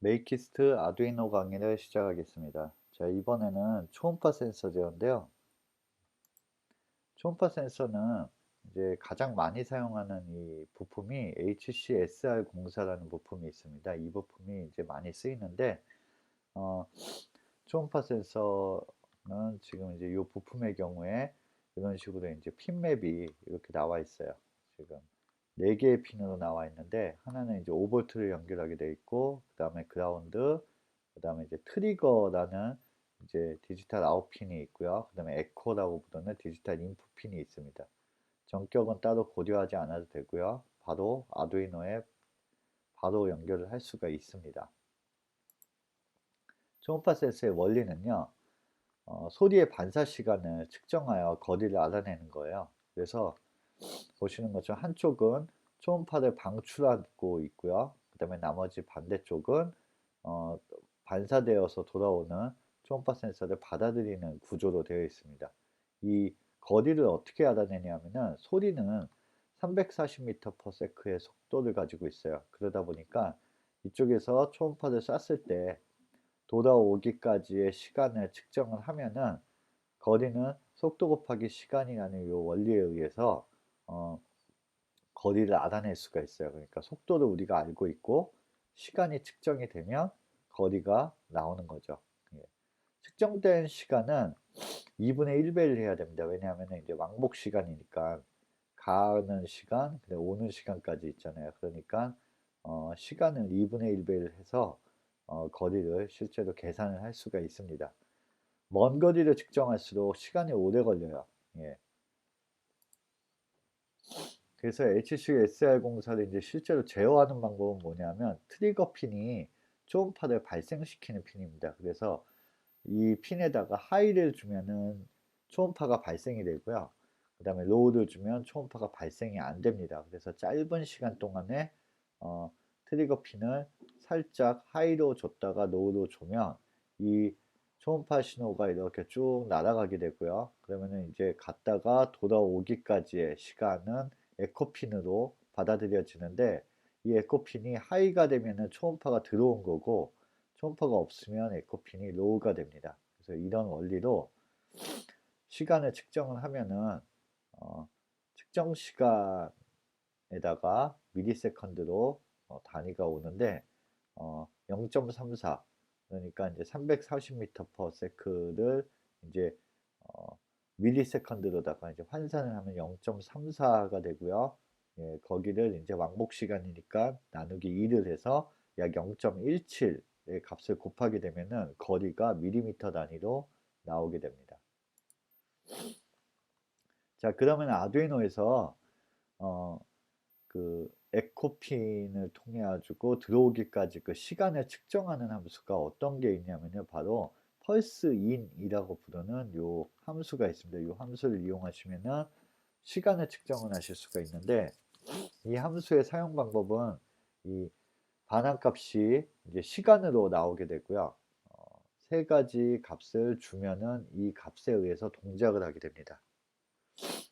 메이키스트 아두이노 강의를 시작하겠습니다. 자, 이번에는 초음파 센서 제어인데요. 초음파 센서는 이제 가장 많이 사용하는 이 부품이 HCSR04라는 부품이 있습니다. 이 부품이 이제 많이 쓰이는데, 어, 초음파 센서는 지금 이제 이 부품의 경우에 이런 식으로 이제 핀 맵이 이렇게 나와 있어요. 지금 4개의 핀으로 나와 있는데, 하나는 이제 5V를 연결하게 되어 있고, 그 다음에 그라운드, 그 다음에 이제 트리거라는 이제 디지털 아웃 핀이 있고요. 그 다음에 에코라고 부르는 디지털 인풋 핀이 있습니다. 전격은 따로 고려하지 않아도 되고요. 바로 아두이노에 바로 연결을 할 수가 있습니다. 초음파 센서의 원리는요. 소리의 반사 시간을 측정하여 거리를 알아내는 거예요. 그래서 보시는 것처럼 한쪽은 초음파를 방출하고 있고요. 그 다음에 나머지 반대쪽은 어, 반사되어서 돌아오는 초음파 센서를 받아들이는 구조로 되어 있습니다. 이 거리를 어떻게 알아내냐면은 소리는 340m/s의 속도를 가지고 있어요. 그러다 보니까 이쪽에서 초음파를 쐈을 때 돌아오기까지의 시간을 측정을 하면은 거리는 속도 곱하기 시간이라는 이 원리에 의해서 어, 거리를 알아낼 수가 있어요. 그러니까 속도를 우리가 알고 있고 시간이 측정이 되면 거리가 나오는 거죠. 예. 측정된 시간은 2분의 1배를 해야 됩니다. 왜냐하면 이제 왕복 시간이니까 가는 시간, 오는 시간까지 있잖아요. 그러니까 시간을 2분의 1배를 해서 거리를 실제로 계산을 할 수가 있습니다. 먼 거리를 측정할수록 시간이 오래 걸려요. 예. 그래서 HCSR 공사를 이제 실제로 제어하는 방법은 뭐냐면 트리거 핀이 초음파를 발생시키는 핀입니다. 그래서 이 핀에다가 하이를 주면은 초음파가 발생이 되고요. 그 다음에 로우를 주면 초음파가 발생이 안 됩니다. 그래서 짧은 시간 동안에 어, 트리거 핀을 살짝 하이로 줬다가 로우로 주면 이 초음파 신호가 이렇게 쭉 날아가게 되고요. 그러면은 이제 갔다가 돌아오기까지의 시간은 에코핀으로 받아들여지는데 이 에코핀이 하이가 되면은 초음파가 들어온 거고 초음파가 없으면 에코핀이 로우가 됩니다. 그래서 이런 원리로 시간을 측정을 하면은 측정 시간에다가 미리세컨드로 단위가 오는데 0.34 그러니까 이제 340m/s를 이제 어, 밀리세컨드로다가 이제 환산을 하면 0.34가 되고요. 예, 거기를 이제 왕복 시간이니까 나누기 2를 해서 약 0.17의 값을 곱하게 되면은 거리가 밀리미터 단위로 나오게 됩니다. 자, 그러면 아두이노에서 어, 그 에코핀을 통해 가지고 들어오기까지 그 시간을 측정하는 함수가 어떤 게 있냐면요. 바로 펄스인이라고 부르는 요 함수가 있습니다. 이 함수를 이용하시면은 시간을 측정을 하실 수가 있는데 이 함수의 사용 방법은 이 반환값이 이제 시간으로 나오게 되고요. 세 가지 값을 주면은 이 값에 의해서 동작을 하게 됩니다.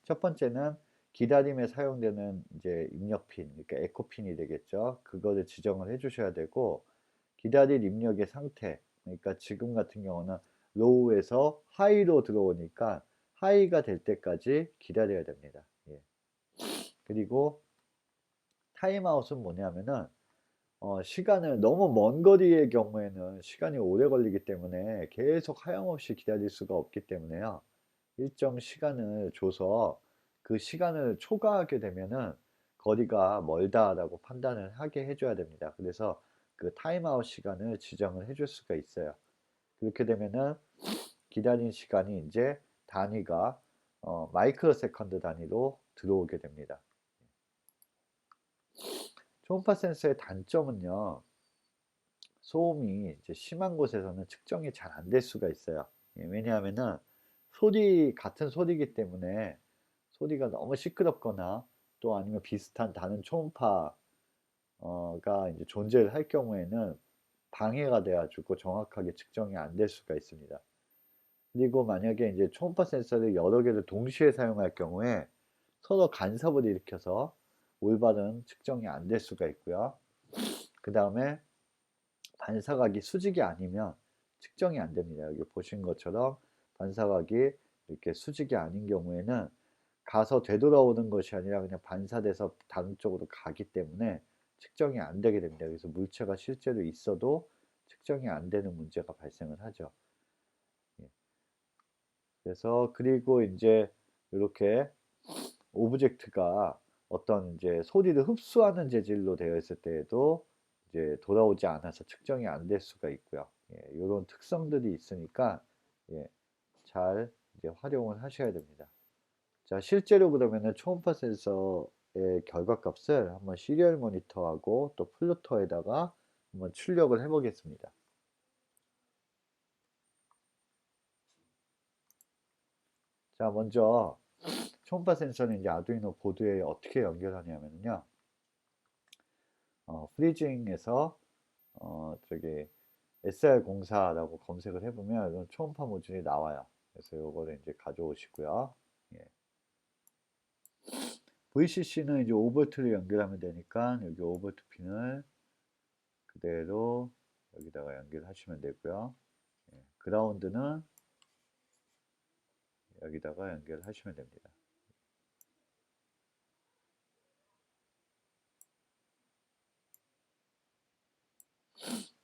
첫 번째는 기다림에 사용되는 이제 입력핀, 그러니까 에코핀이 되겠죠. 그거를 지정을 해 주셔야 되고, 기다릴 입력의 상태, 그러니까 지금 같은 경우는 로우에서 하이로 들어오니까 하이가 될 때까지 기다려야 됩니다. 예. 그리고 타임아웃은 뭐냐면은 시간을 너무 먼 거리의 경우에는 시간이 오래 걸리기 때문에 계속 하염없이 기다릴 수가 없기 때문에요. 일정 시간을 줘서 그 시간을 초과하게 되면은 거리가 멀다라고 판단을 하게 해줘야 됩니다. 그래서 그 타임아웃 시간을 지정을 해줄 수가 있어요. 그렇게 되면은 기다린 시간이 이제 단위가 마이크로 세컨드 단위로 들어오게 됩니다. 초음파 센서의 단점은요. 소음이 이제 심한 곳에서는 측정이 잘 안 될 수가 있어요. 예, 왜냐하면은 같은 소리이기 때문에 소리가 너무 시끄럽거나 또 아니면 비슷한 다른 초음파가 이제 존재를 할 경우에는 방해가 돼 가지고 정확하게 측정이 안 될 수가 있습니다. 그리고 만약에 이제 초음파 센서를 여러 개를 동시에 사용할 경우에 서로 간섭을 일으켜서 올바른 측정이 안 될 수가 있고요. 그 다음에 반사각이 수직이 아니면 측정이 안 됩니다. 여기 보신 것처럼 반사각이 이렇게 수직이 아닌 경우에는 가서 되돌아오는 것이 아니라 그냥 반사돼서 다른 쪽으로 가기 때문에 측정이 안 되게 됩니다. 그래서 물체가 실제로 있어도 측정이 안 되는 문제가 발생을 하죠. 예. 그래서 그리고 이제 이렇게 오브젝트가 어떤 이제 소리를 흡수하는 재질로 되어 있을 때에도 이제 돌아오지 않아서 측정이 안 될 수가 있고요. 예, 이런 특성들이 있으니까 예, 잘 이제 활용을 하셔야 됩니다. 자, 실제로 그러면은 초음파 센서의 결과값을 한번 시리얼 모니터하고 또 플루터에다가 한번 출력을 해 보겠습니다. 자, 먼저 초음파 센서는 이제 아두이노 보드에 어떻게 연결하냐면요. 프리징에서 저기 SR04라고 검색을 해보면 이런 초음파 모듈이 나와요. 그래서 요거를 이제 가져오시고요. 예. VCC는 이제 5V를 연결하면 되니까 여기 5V 핀을 그대로 여기다가 연결하시면 되고요. 예. 그라운드는 여기다가 연결하시면 됩니다.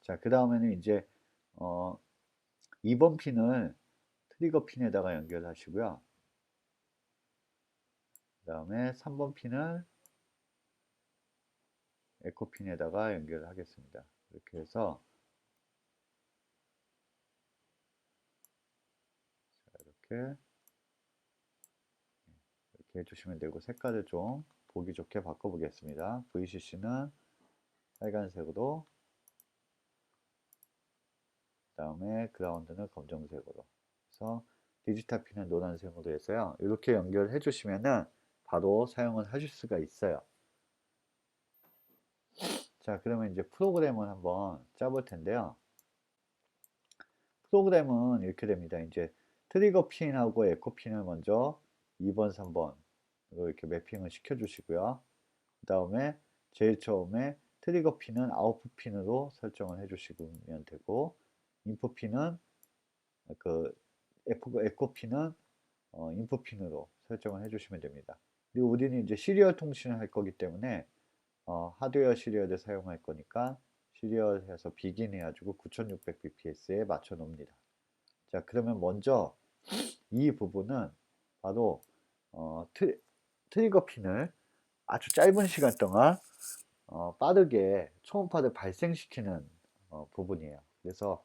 자, 그 다음에는 이제 2번 핀을 트리거 핀에다가 연결하시고요. 그 다음에 3번 핀을 에코 핀에다가 연결하겠습니다. 이렇게 해서 이렇게 해주시면 되고 색깔을 좀 보기 좋게 바꿔보겠습니다. VCC는 빨간색으로, 그 다음에 그라운드는 검정색으로 해서 디지털 핀은 노란색으로 해서요. 이렇게 연결해 주시면은 바로 사용을 하실 수가 있어요. 자, 그러면 이제 프로그램을 한번 짜볼 텐데요. 프로그램은 이렇게 됩니다. 이제 트리거 핀하고 에코 핀을 먼저 2번, 3번으로 이렇게 매핑을 시켜 주시고요. 그 다음에 제일 처음에 트리거 핀은 아웃풋 핀으로 설정을 해주시면 되고, 인풋 핀은 그 에코 핀은 인풋 핀으로 설정을 해주시면 됩니다. 그리고 우리는 이제 시리얼 통신을 할 거기 때문에 하드웨어 시리얼을 사용할 거니까 시리얼 해서 비긴 해가지고 9600bps에 맞춰 놓습니다. 자, 그러면 먼저 이 부분은 바로 트리거 핀을 아주 짧은 시간 동안 빠르게 초음파를 발생시키는 부분이에요. 그래서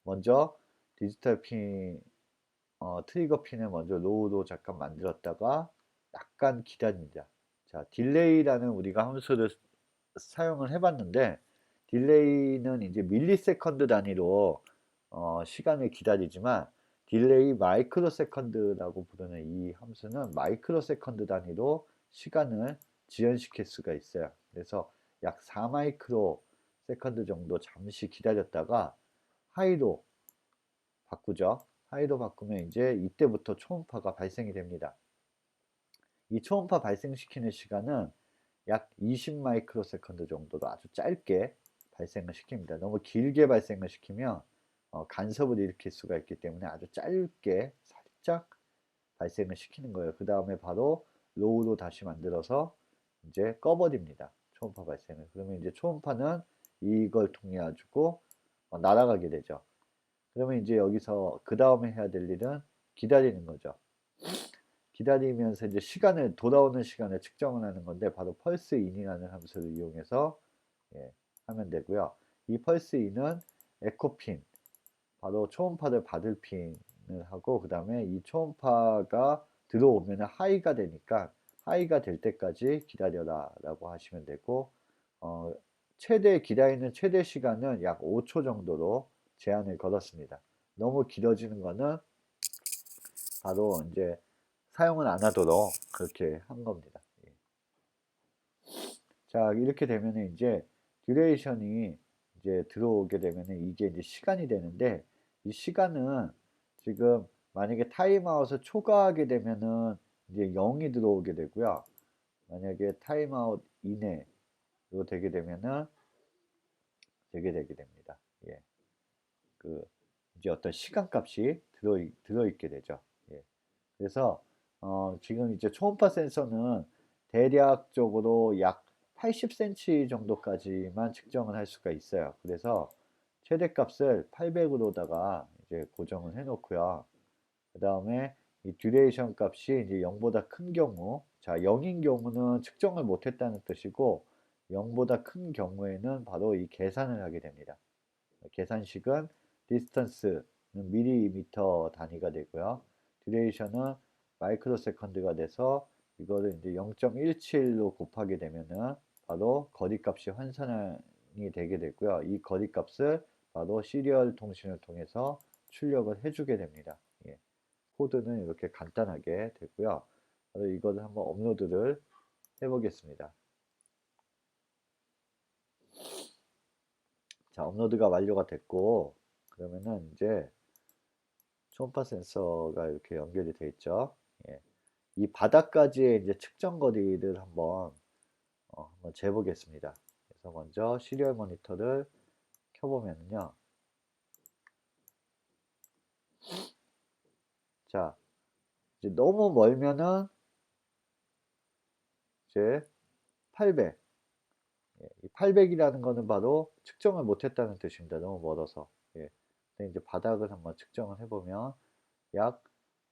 먼저 디지털 핀, 트리거 핀을 먼저 로우로 잠깐 만들었다가 약간 기다립니다. 자, 딜레이라는 우리가 함수를 사용을 해봤는데, 딜레이는 이제 밀리세컨드 단위로 시간을 기다리지만, 딜레이 마이크로 세컨드라고 부르는 이 함수는 마이크로 세컨드 단위로 시간을 지연시킬 수가 있어요. 그래서 약 4마이크로 세컨드 정도 잠시 기다렸다가 하이로 바꾸죠. 하이로 바꾸면 이제 이때부터 초음파가 발생이 됩니다. 이 초음파 발생시키는 시간은 약 20마이크로 세컨드 정도로 아주 짧게 발생을 시킵니다. 너무 길게 발생을 시키면 간섭을 일으킬 수가 있기 때문에 아주 짧게 살짝 발생을 시키는 거예요. 그 다음에 바로 로우로 다시 만들어서 이제 꺼버립니다. 초음파 발생을. 그러면 이제 초음파는 이걸 통해 가지고 날아가게 되죠. 그러면 이제 여기서 그 다음에 해야 될 일은 기다리는 거죠. 기다리면서 이제 시간을 돌아오는 시간을 측정을 하는 건데 바로 펄스 인이라는 함수를 이용해서 하면 되고요. 이 펄스 인은 에코핀, 바로 초음파를 받을 핀을 하고 그 다음에 이 초음파가 들어오면 하이가 되니까 하이가 될 때까지 기다려라 라고 하시면 되고 최대 기다리는 최대 시간은 약 5초 정도로 제한을 걸었습니다. 너무 길어지는 거는 바로 이제 사용을 안 하도록 그렇게 한 겁니다. 자, 이렇게 되면은 이제 듀레이션이 이제 들어오게 되면은 이게 이제 시간이 되는데 이 시간은 지금 만약에 타임아웃을 초과하게 되면은 이제 0이 들어오게 되고요. 만약에 타임아웃 이내로 되게 되면은 되게 됩니다. 예. 그 이제 어떤 시간값이 들어있게 되죠. 예. 그래서 지금 이제 초음파 센서는 대략적으로 약 80cm 정도까지만 측정을 할 수가 있어요. 그래서 최대값을 800으로다가 이제 고정을 해 놓고요. 그 다음에 이 듀레이션 값이 이제 0보다 큰 경우, 자, 0인 경우는 측정을 못했다는 뜻이고, 0보다 큰 경우에는 바로 이 계산을 하게 됩니다. 계산식은 디스턴스는 밀리미터 단위가 되고요. 듀레이션은 마이크로 세컨드가 돼서 이거를 이제 0.17로 곱하게 되면은 바로 거리값이 환산이 되게 되고요. 이 거리값을 바로 시리얼 통신을 통해서 출력을 해주게 됩니다. 예. 코드는 이렇게 간단하게 되고요. 이거를 한번 업로드를 해보겠습니다. 자, 업로드가 완료가 됐고, 그러면은 이제 초음파 센서가 이렇게 연결이 되어 있죠. 예. 이 바닥까지의 이제 측정 거리를 한번 재보겠습니다. 그래서 먼저 시리얼 모니터를 켜보면요. 자, 이제 너무 멀면은 이제 800. 예, 이 800이라는 거는 바로 측정을 못했다는 뜻입니다. 너무 멀어서. 예. 근데 이제 바닥을 한번 측정을 해보면 약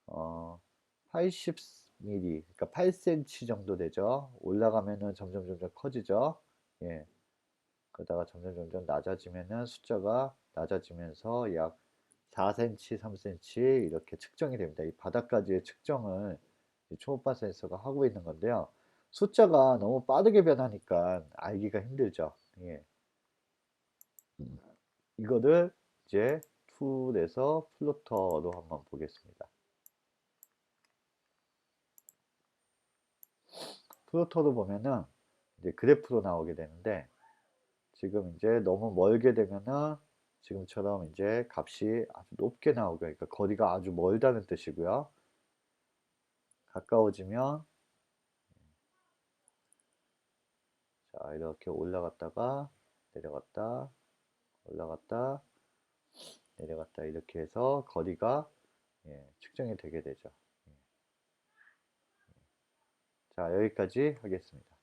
어, 80mm, 그러니까 8cm 정도 되죠. 올라가면은 점점 커지죠. 예. 그러다가 점점 낮아지면은 숫자가 낮아지면서 약 4cm, 3cm 이렇게 측정이 됩니다. 이 바닥까지의 측정을 초음파 센서가 하고 있는 건데요. 숫자가 너무 빠르게 변하니까 알기가 힘들죠. 예. 이거를 이제 툴에서 플로터로 한번 보겠습니다. 플로터로 보면은 이제 그래프로 나오게 되는데 지금 이제 너무 멀게 되면은 지금처럼 이제 값이 아주 높게 나오게, 그러니까 거리가 아주 멀다는 뜻이고요. 가까워지면 자, 이렇게 올라갔다가 내려갔다 올라갔다 내려갔다 이렇게 해서 거리가 측정이 되게 되죠. 자, 여기까지 하겠습니다.